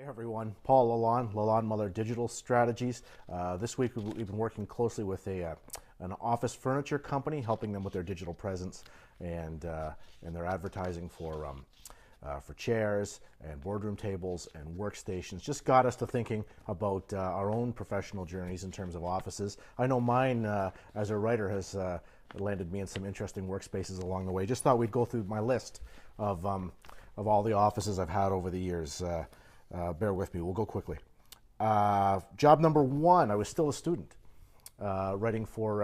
Everyone, Paul Lalonde, Lalonde Muller Digital Strategies. This week we've been working closely with an office furniture company, helping them with their digital presence and their advertising for chairs and boardroom tables and workstations. Just got us to thinking about our own professional journeys in terms of offices. I know mine, as a writer, has landed me in some interesting workspaces along the way. Just thought we'd go through my list of all the offices I've had over the years. Bear with me, we'll go quickly. Job number one, I was still a student, writing for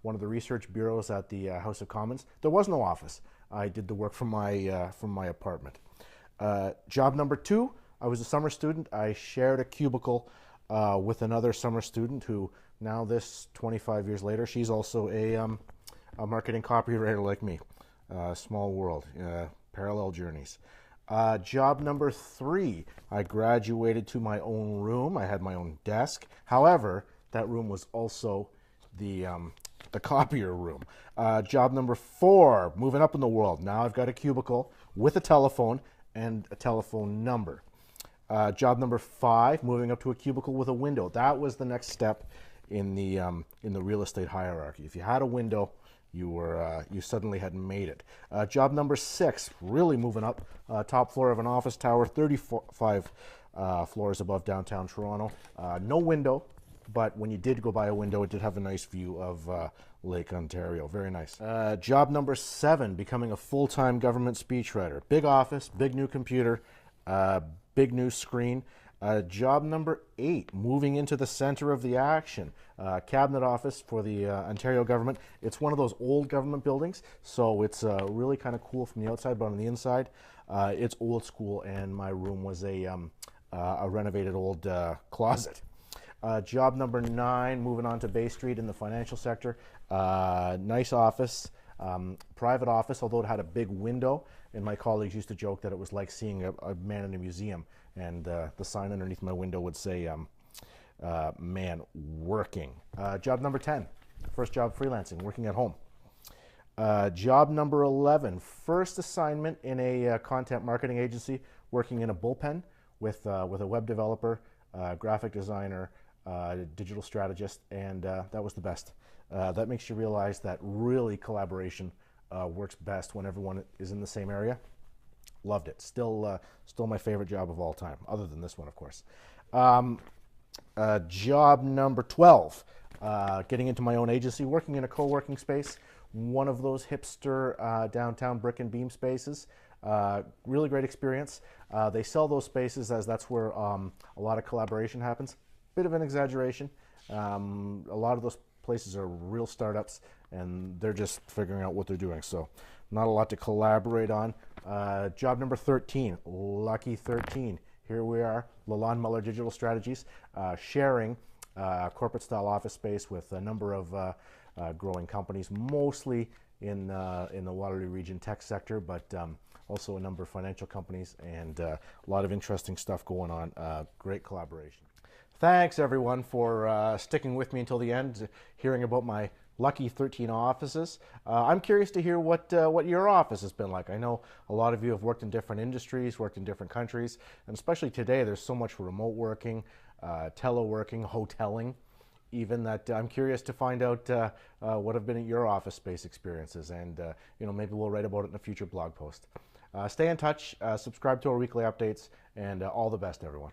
one of the research bureaus at the House of Commons. There was no office. I did the work from my apartment. Job number two, I was a summer student. I shared a cubicle with another summer student who now, this 25 years later, she's also a marketing copywriter like me. Small world, parallel journeys. Job number three, I graduated to my own room. I had my own desk. However, that room was also the copier room. Job number four, moving up in the world. Now I've got a cubicle with a telephone and a telephone number. Job number five, moving up to a cubicle with a window. That was the next step in the real estate hierarchy. If you had a window, you suddenly had made it. Job number six, really moving up, top floor of an office tower, 35 floors above downtown Toronto. No window, but when you did go by a window, it did have a nice view of Lake Ontario. Very nice. Job number seven, becoming a full-time government speechwriter. Big office, big new computer, big new screen. Job number eight, moving into the center of the action. Cabinet office for the Ontario government. It's one of those old government buildings, so it's really kind of cool from the outside, but on the inside, it's old school, and my room was a renovated old closet. Job number nine, moving on to Bay Street in the financial sector. Nice office, private office, although it had a big window, and my colleagues used to joke that it was like seeing a man in a museum, and the sign underneath my window would say, man working. Job number 10, first job freelancing, working at home. Job number 11, first assignment in a content marketing agency, working in a bullpen with a web developer, graphic designer, digital strategist, and that was the best. That makes you realize that really collaboration works best when everyone is in the same area. Loved it. Still my favorite job of all time, other than this one, of course. Job number 12, getting into my own agency, working in a co-working space, one of those hipster downtown brick and beam spaces. Really great experience. They sell those spaces as that's where a lot of collaboration happens. Bit of an exaggeration. A lot of those places are real startups, and they're just figuring out what they're doing, so not a lot to collaborate on. Job number 13, lucky 13. Here we are, Lalonde Muller Digital Strategies, sharing corporate-style office space with a number of growing companies, mostly in the Waterloo region tech sector, but also a number of financial companies, and a lot of interesting stuff going on. Great collaboration. Thanks, everyone, for sticking with me until the end, hearing about my lucky 13 offices. I'm curious to hear what your office has been like. I know a lot of you have worked in different industries, worked in different countries, and especially today, there's so much remote working, teleworking, hoteling, even, that I'm curious to find out what have been your office space experiences, and maybe we'll write about it in a future blog post. Stay in touch, subscribe to our weekly updates, and all the best, everyone.